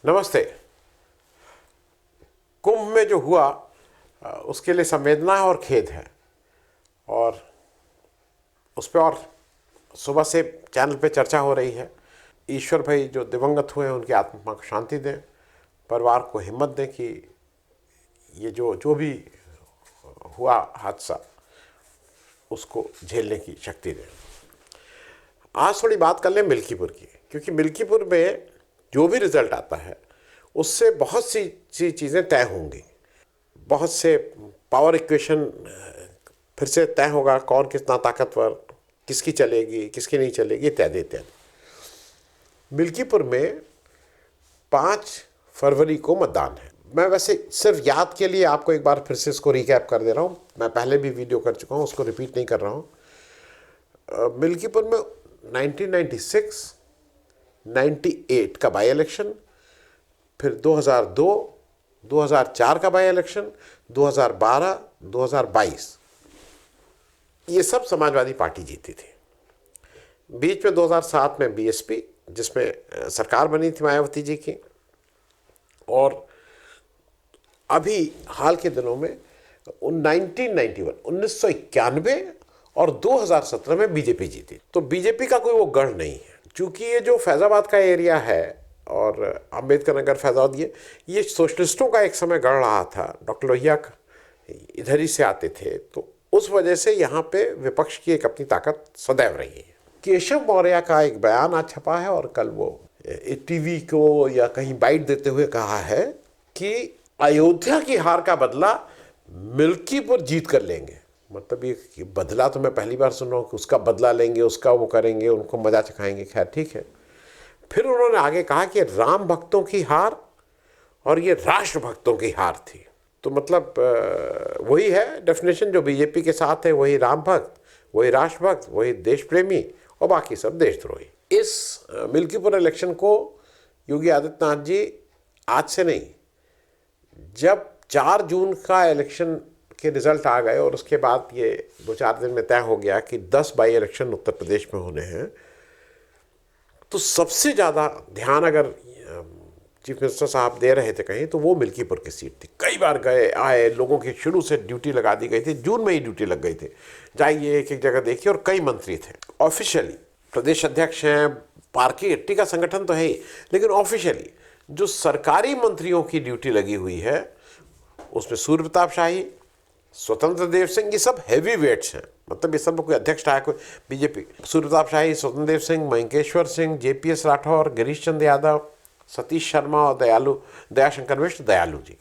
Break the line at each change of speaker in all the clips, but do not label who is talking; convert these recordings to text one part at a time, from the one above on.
नमस्ते। कुंभ में जो हुआ उसके लिए संवेदना है और खेद है, और उस पर और सुबह से चैनल पे चर्चा हो रही है। ईश्वर भाई जो दिवंगत हुए हैं उनकी आत्मा को शांति दें, परिवार को हिम्मत दें कि ये जो भी हुआ हादसा उसको झेलने की शक्ति दें। आज थोड़ी बात कर लें मिल्कीपुर की, क्योंकि मिल्कीपुर में जो भी रिजल्ट आता है उससे बहुत सी चीज़ें तय होंगी। बहुत से पावर इक्वेशन फिर से तय होगा, कौन कितना ताकतवर, किसकी चलेगी किसकी नहीं चलेगी, इत्यादि इत्यादि। मिल्कीपुर में 5 फरवरी को मतदान है। मैं वैसे सिर्फ याद के लिए आपको एक बार फिर से इसको रिकैप कर दे रहा हूँ। मैं पहले भी वीडियो कर चुका हूँ, उसको रिपीट नहीं कर रहा हूँ। मिल्कीपुर में 1996, 98 का बाई इलेक्शन, फिर 2002, 2004 का बाई इलेक्शन, 2012, 2022, ये सब समाजवादी पार्टी जीती थी। बीच में 2007 में बीएसपी, जिसमें सरकार बनी थी मायावती जी की, और अभी हाल के दिनों में 1991 और 2017 में बीजेपी जीती। तो बीजेपी का कोई वो गढ़ नहीं है, क्योंकि ये जो फैज़ाबाद का एरिया है और अम्बेडकर नगर फैज़ाबाद, ये सोशलिस्टों का एक समय गढ़ रहा था। डॉक्टर लोहिया इधर ही से आते थे, तो उस वजह से यहाँ पे विपक्ष की एक अपनी ताकत सदैव रही है। केशव मौर्य का एक बयान आज छपा है, और कल वो टीवी को या कहीं बाइट देते हुए कहा है कि अयोध्या की हार का बदला मिल्कीपुर जीत कर लेंगे। मतलब ये बदला तो मैं पहली बार सुन रहा हूँ कि उसका बदला लेंगे, उसका वो करेंगे, उनको मजा चखाएंगे। खैर ठीक है। फिर उन्होंने आगे कहा कि राम भक्तों की हार और ये राष्ट्र भक्तों की हार थी। तो मतलब वही है डेफिनेशन जो बीजेपी के साथ है, वही राम भक्त, वही राष्ट्र भक्त, वही देश प्रेमी, और बाकी सब देशद्रोही। इस मिल्कीपुर इलेक्शन को योगी आदित्यनाथ जी आज से नहीं, जब 4 जून का इलेक्शन के रिजल्ट आ गए और उसके बाद ये 2-4 दिन में तय हो गया कि 10 बाई इलेक्शन उत्तर प्रदेश में होने हैं, तो सबसे ज़्यादा ध्यान अगर चीफ मिनिस्टर साहब दे रहे थे कहीं, तो वो मिल्कीपुर की सीट थी। कई बार गए आए, लोगों की शुरू से ड्यूटी लगा दी गई थी, जून में ही ड्यूटी लग गई थी, जाइए एक एक जगह देखिए। और कई मंत्री थे, ऑफिशियली प्रदेश अध्यक्ष हैं, पार्टी अट्टी का संगठन तो है ही, लेकिन ऑफिशियली जो सरकारी मंत्रियों की ड्यूटी लगी हुई है उसमें सूर्य प्रताप शाही, स्वतंत्र देव सिंह, ये सब हैवी वेट्स हैं। मतलब ये सब कोई अध्यक्ष आया कोई बीजेपी, सूर्य प्रताप शाही, स्वतंत्र देव सिंह, मयंकेश्वर सिंह, जेपीएस राठौर, गिरीश चंद्र यादव, सतीश शर्मा और दयाशंकर मिश्र, दयालु जी।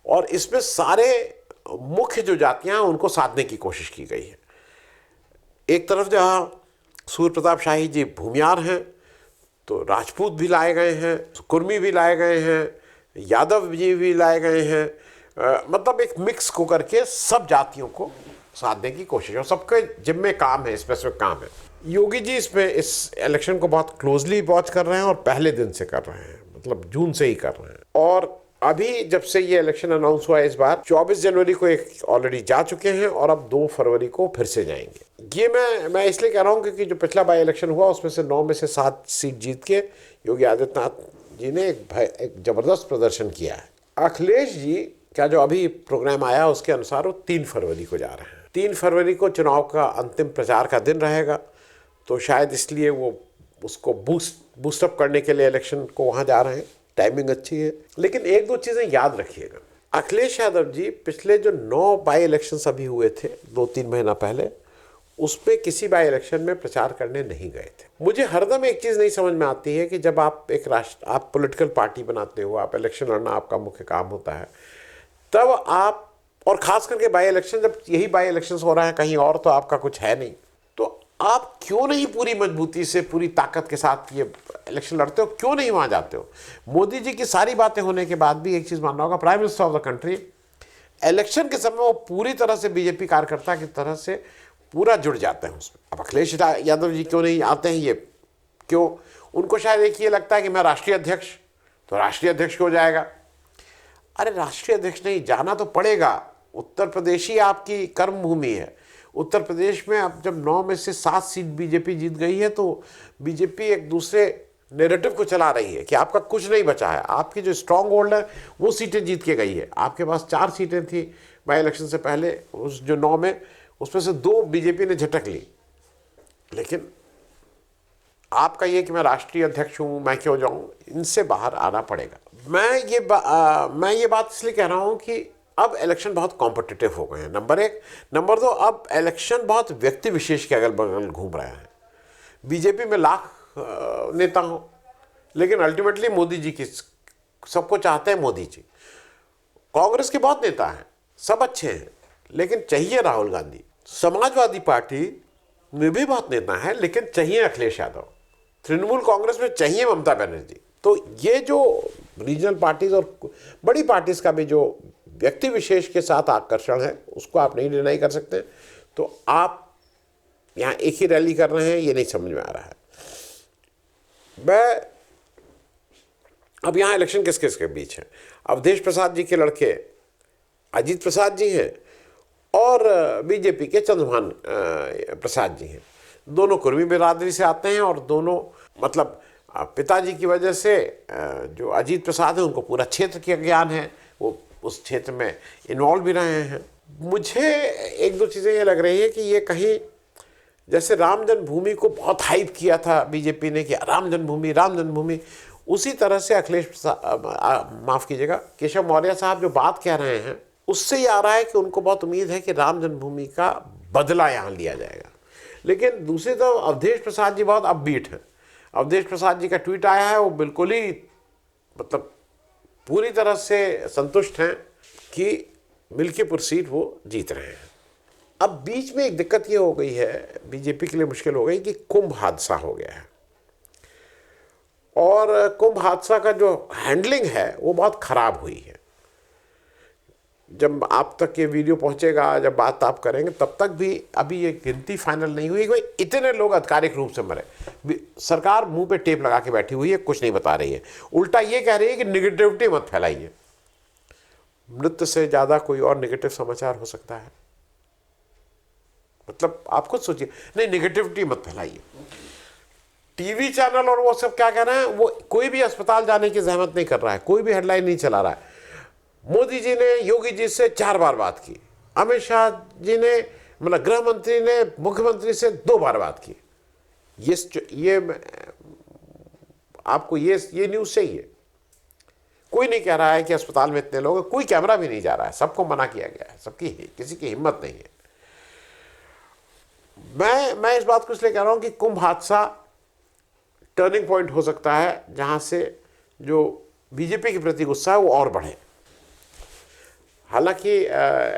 और इसमें सारे मुख्य जो जातियां हैं उनको साधने की कोशिश की गई है। एक तरफ जहाँ सूर्य प्रताप शाही जी भूमियार हैं, तो राजपूत भी लाए गए हैं, कुर्मी भी लाए गए हैं, यादव जी भी लाए गए हैं। मतलब एक मिक्स को करके सब जातियों को साधने की कोशिश, और सबके जिम्मे काम है, स्पेसिफिक काम है। योगी जी इसमें इस इलेक्शन को बहुत क्लोजली वॉच कर रहे हैं, और पहले दिन से कर रहे हैं, मतलब जून से ही कर रहे हैं। और अभी जब से ये इलेक्शन अनाउंस हुआ है, इस बार 24 जनवरी को एक ऑलरेडी जा चुके हैं, और अब 2 फरवरी को फिर से जाएंगे। ये मैं इसलिए कह रहा हूँ क्योंकि जो पिछला बाई इलेक्शन हुआ उसमें से 9 में से 7 सीट जीत के योगी आदित्यनाथ जी ने एक जबरदस्त प्रदर्शन किया है। अखिलेश जी का जो अभी प्रोग्राम आया उसके अनुसार वो 3 फरवरी को जा रहे हैं। 3 फरवरी को चुनाव का अंतिम प्रचार का दिन रहेगा, तो शायद इसलिए वो उसको बूस्टअप करने के लिए इलेक्शन को वहाँ जा रहे हैं। टाइमिंग अच्छी है। लेकिन 1-2 चीज़ें याद रखिएगा। अखिलेश यादव जी पिछले जो 9 बाई इलेक्शंस अभी हुए थे 2-3 महीना पहले, उस पर किसी बाई इलेक्शन में प्रचार करने नहीं गए थे। मुझे हरदम एक चीज़ नहीं समझ में आती है कि जब आप आप पॉलिटिकल पार्टी बनाते हो, आप इलेक्शन लड़ना आपका मुख्य काम होता है, तब आप, और ख़ास करके बाई इलेक्शन, जब यही बाई इलेक्शंस हो रहा है कहीं और, तो आपका कुछ है नहीं, तो आप क्यों नहीं पूरी मजबूती से, पूरी ताकत के साथ ये इलेक्शन लड़ते हो? क्यों नहीं वहाँ जाते हो? मोदी जी की सारी बातें होने के बाद भी एक चीज़ मानना होगा, prime minister of the country election के समय वो पूरी तरह से बीजेपी कार्यकर्ता की तरह से पूरा जुड़ जाते हैं उसमें। अब अखिलेश यादव जी क्यों नहीं आते हैं? ये क्यों? उनको शायद एक ये लगता है कि मैं राष्ट्रीय अध्यक्ष, तो राष्ट्रीय अध्यक्ष हो जाएगा। अरे राष्ट्रीय अध्यक्ष नहीं, जाना तो पड़ेगा। उत्तर प्रदेश ही आपकी कर्म भूमि है। उत्तर प्रदेश में अब जब 9 में से 7 सीट बीजेपी जीत गई है, तो बीजेपी एक दूसरे नैरेटिव को चला रही है कि आपका कुछ नहीं बचा है, आपकी जो स्ट्रांग होल्ड है वो सीटें जीत के गई है। आपके पास 4 सीटें थी बाई इलेक्शन से पहले, उस जो 9 में उसमें से 2 बीजेपी ने झटक ली। लेकिन आपका ये कि मैं राष्ट्रीय अध्यक्ष हूं, मैं क्यों जाऊं, इनसे बाहर आना पड़ेगा। मैं ये बात इसलिए कह रहा हूं कि अब इलेक्शन बहुत कॉम्पिटिटिव हो गए हैं, नंबर 1। नंबर 2, अब इलेक्शन बहुत व्यक्ति विशेष के अगल बगल घूम रहे हैं। बीजेपी में लाख नेता हो, लेकिन अल्टीमेटली मोदी जी की सबको चाहते हैं मोदी जी। कांग्रेस के बहुत नेता हैं, सब अच्छे हैं, लेकिन चाहिए राहुल गांधी। समाजवादी पार्टी में भी बहुत नेता हैं, लेकिन चाहिए अखिलेश यादव। तृणमूल कांग्रेस में चाहिए ममता बनर्जी। तो ये जो रीजनल पार्टीज और बड़ी पार्टीज का भी जो व्यक्ति विशेष के साथ आकर्षण है, उसको आप नहीं डिनाई कर सकते। तो आप यहाँ एक ही रैली कर रहे हैं, ये नहीं समझ में आ रहा है। मैं अब यहाँ इलेक्शन किस किस के बीच है? अवधेश प्रसाद जी के लड़के अजीत प्रसाद जी हैं और बीजेपी के चंद्रभान प्रसाद जी हैं। दोनों कुर्मी बिरादरी से आते हैं और दोनों मतलब पिताजी की वजह से जो अजीत प्रसाद है उनको पूरा क्षेत्र का ज्ञान है, वो उस क्षेत्र में इन्वॉल्व भी रहे हैं। मुझे एक दो चीज़ें ये लग रही है कि ये कहीं जैसे राम जन्मभूमि को बहुत हाइप किया था बीजेपी ने कि राम जन्मभूमि, उसी तरह से माफ़ कीजिएगा, केशव मौर्य साहब जो बात कह रहे हैं उससे ये आ रहा है कि उनको बहुत उम्मीद है कि राम जन्मभूमि का बदला यहाँ लिया जाएगा। लेकिन दूसरी तरफ अवधेश प्रसाद जी बहुत अपबीट हैं। अवधेश प्रसाद जी का ट्वीट आया है, वो बिल्कुल ही मतलब पूरी तरह से संतुष्ट हैं कि मिल्कीपुर सीट वो जीत रहे हैं। अब बीच में एक दिक्कत ये हो गई है, बीजेपी के लिए मुश्किल हो गई कि कुंभ हादसा हो गया है और कुंभ हादसा का जो हैंडलिंग है वो बहुत खराब हुई है। जब आप तक ये वीडियो पहुंचेगा, जब बात आप करेंगे, तब तक भी अभी ये गिनती फाइनल नहीं हुई कि इतने लोग आधिकारिक रूप से मरे। सरकार मुंह पे टेप लगा के बैठी हुई है, कुछ नहीं बता रही है, उल्टा ये कह रही है कि निगेटिविटी मत फैलाइए। मृत्यु से ज़्यादा कोई और निगेटिव समाचार हो सकता है? मतलब आप खुद सोचिए, नहीं निगेटिविटी मत फैलाइए। टीवी चैनल और वो सब क्या कह रहे हैं, वो कोई भी अस्पताल जाने की जहमत नहीं कर रहा है, कोई भी हेडलाइन नहीं चला रहा है। मोदी जी ने योगी जी से 4 बार बात की, अमित शाह जी ने मतलब गृह मंत्री ने मुख्यमंत्री से 2 बार बात की। ये आपको ये न्यूज़ चाहिए? कोई नहीं कह रहा है कि अस्पताल में इतने लोग हैं, कोई कैमरा भी नहीं जा रहा है, सबको मना किया गया है, सबकी किसी की हिम्मत नहीं है। मैं इस बात को इसलिए कह रहा हूं कि कुंभ हादसा टर्निंग पॉइंट हो सकता है, जहां से जो बीजेपी के प्रति गुस्सा है वो और बढ़े। हालांकि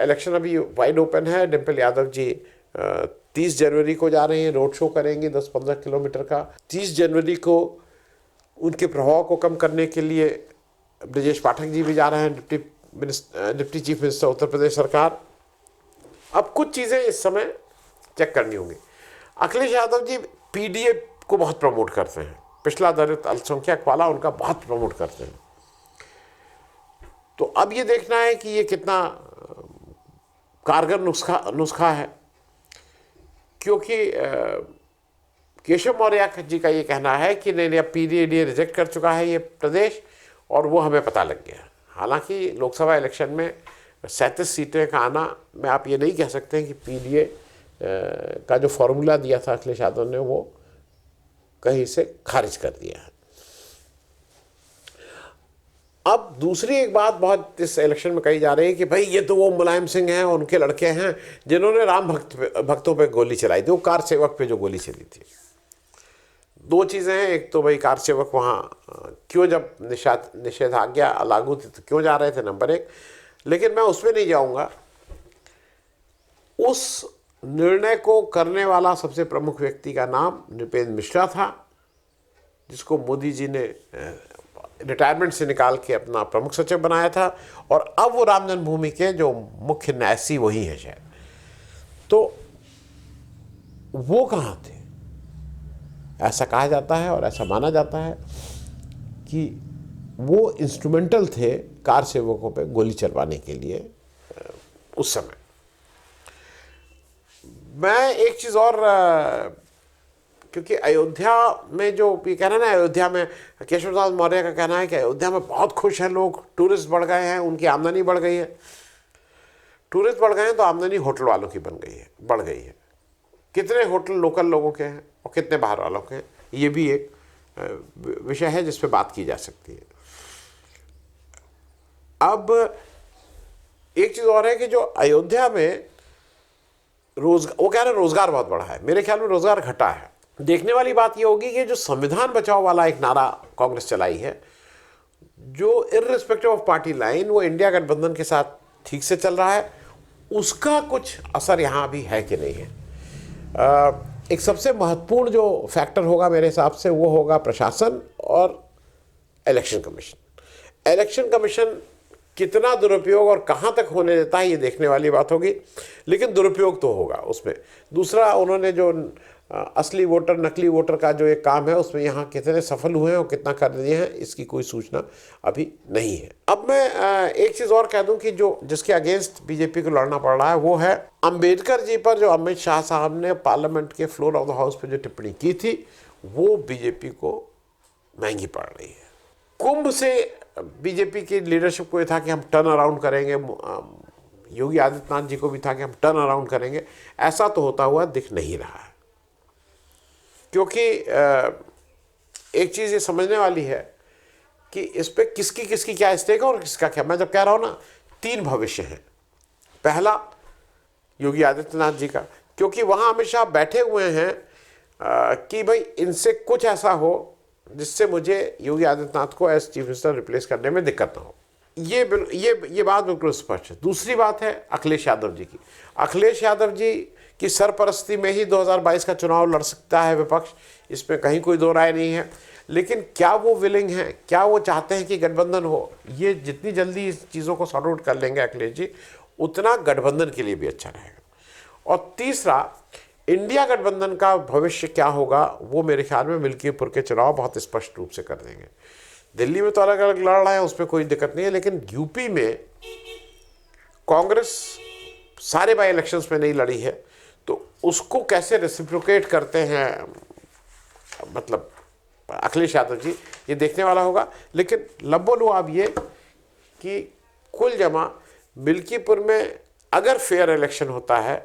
इलेक्शन अभी वाइड ओपन है। डिम्पल यादव जी 30 जनवरी को जा रहे हैं, रोड शो करेंगे 10-15 किलोमीटर का। 30 जनवरी को उनके प्रभाव को कम करने के लिए ब्रजेश पाठक जी भी जा रहे हैं, deputy chief minister Uttar Pradesh सरकार। अब कुछ चीज़ें इस समय चेक करनी होंगी। अखिलेश यादव जी पीडीए को बहुत प्रमोट करते हैं, पिछला दलित अल्पसंख्यक वाला उनका बहुत प्रमोट करते हैं। तो अब ये देखना है कि ये कितना कारगर नुस्खा है, क्योंकि केशव मौर्य जी का ये कहना है कि नहीं अब पीडीए रिजेक्ट कर चुका है ये प्रदेश और वो हमें पता लग गया। हालांकि लोकसभा इलेक्शन में 37 सीटें का आना, मैं आप ये नहीं कह सकते हैं कि पीडीए का जो फॉर्मूला दिया था अखिलेश यादव ने वो कहीं से खारिज कर दिया है। अब दूसरी एक बात बहुत इस इलेक्शन में कही जा रही है कि भाई ये तो वो मुलायम सिंह हैं, उनके लड़के हैं जिन्होंने राम भक्तों पे गोली चलाई थी, वो कार सेवक पे जो गोली चली थी। 2 चीज़ें हैं, एक तो भाई कार सेवक वहाँ क्यों, जब निषेधाज्ञा लागू थी तो क्यों जा रहे थे, नंबर 1। लेकिन मैं उसमें नहीं जाऊँगा। उस निर्णय को करने वाला सबसे प्रमुख व्यक्ति का नाम नृपेंद्र मिश्रा था, जिसको मोदी जी ने रिटायरमेंट से निकाल के अपना प्रमुख सचिव बनाया था, और अब वो राम जन्मभूमि के जो मुख्य न्यासी वही है शायद। तो वो कहाँ थे? ऐसा कहा जाता है और ऐसा माना जाता है कि वो इंस्ट्रूमेंटल थे कार सेवकों पे गोली चलवाने के लिए उस समय। मैं एक चीज़ और क्योंकि अयोध्या में जो ये कहना है ना, अयोध्या में केशव प्रसाद मौर्य का कहना है कि अयोध्या में बहुत खुश हैं लोग, टूरिस्ट बढ़ गए हैं, उनकी आमदनी बढ़ गई है। टूरिस्ट बढ़ गए हैं तो आमदनी होटल वालों की बढ़ गई है। कितने होटल लोकल लोगों के हैं और कितने बाहर वालों के हैं, ये भी एक विषय है जिस पे बात की जा सकती है। अब एक चीज़ और है कि जो अयोध्या में वो कह रहे हैं रोजगार बहुत बढ़ा है, मेरे ख्याल में रोजगार घटा है। देखने वाली बात ये होगी कि जो संविधान बचाओ वाला एक नारा कांग्रेस चलाई है, जो इर्रिस्पेक्टिव ऑफ पार्टी लाइन वो इंडिया गठबंधन के साथ ठीक से चल रहा है, उसका कुछ असर यहाँ भी है कि नहीं है। एक सबसे महत्वपूर्ण जो फैक्टर होगा मेरे हिसाब से वो होगा प्रशासन और इलेक्शन कमीशन। इलेक्शन कमीशन कितना दुरुपयोग और कहाँ तक होने देता है ये देखने वाली बात होगी, लेकिन दुरुपयोग तो होगा उसमें। दूसरा, उन्होंने जो असली वोटर नकली वोटर का जो एक काम है उसमें यहाँ कितने सफल हुए हैं और कितना कर दिए हैं इसकी कोई सूचना अभी नहीं है। अब मैं एक चीज़ और कह दूं कि जो जिसके अगेंस्ट बीजेपी को लड़ना पड़ रहा है वो है अंबेडकर जी पर जो अमित शाह साहब ने पार्लियामेंट के फ्लोर ऑफ द हाउस पर जो टिप्पणी की थी वो बीजेपी को महंगी पड़ रही है। कुंभ से बीजेपी की लीडरशिप को ये था कि हम टर्न अराउंड करेंगे, योगी आदित्यनाथ जी को भी था कि हम टर्न अराउंड करेंगे, ऐसा तो होता हुआ दिख नहीं रहा है। क्योंकि एक चीज़ ये समझने वाली है कि इस पे किसकी किसकी क्या स्टेक है और किसका क्या। मैं जब कह रहा हूँ ना, 3 भविष्य हैं। पहला योगी आदित्यनाथ जी का, क्योंकि वहाँ अमित शाह बैठे हुए हैं कि भाई इनसे कुछ ऐसा हो जिससे मुझे योगी आदित्यनाथ को एज चीफ मिनिस्टर रिप्लेस करने में दिक्कत ना हो। ये बात बिल्कुल स्पष्ट है। दूसरी बात है अखिलेश यादव जी की। अखिलेश यादव जी की सरपरस्ती में ही 2022 का चुनाव लड़ सकता है विपक्ष, इसमें कहीं कोई दो राय नहीं है। लेकिन क्या वो विलिंग हैं, क्या वो चाहते हैं कि गठबंधन हो? ये जितनी जल्दी इस चीज़ों को सॉर्ट आउट कर लेंगे अखिलेश जी, उतना गठबंधन के लिए भी अच्छा रहेगा। और तीसरा, इंडिया गठबंधन का भविष्य क्या होगा वो मेरे ख्याल में मिल्कीपुर के चुनाव बहुत स्पष्ट रूप से कर देंगे। दिल्ली में तो अलग अलग लड़ रहे हैं, उसमें कोई दिक्कत नहीं है, लेकिन यूपी में कांग्रेस सारे बाई इलेक्शंस में नहीं लड़ी है, तो उसको कैसे रेसिप्रोकेट करते हैं मतलब अखिलेश यादव जी, ये देखने वाला होगा। लेकिन लबोलू अब ये कि कुल जमा मिल्कीपुर में अगर फेयर इलेक्शन होता है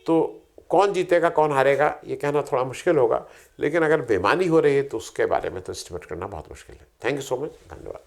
तो कौन जीतेगा कौन हारेगा ये कहना थोड़ा मुश्किल होगा, लेकिन अगर बेईमानी हो रही है तो उसके बारे में तो एस्टिमेट करना बहुत मुश्किल है। थैंक यू सो मच, धन्यवाद।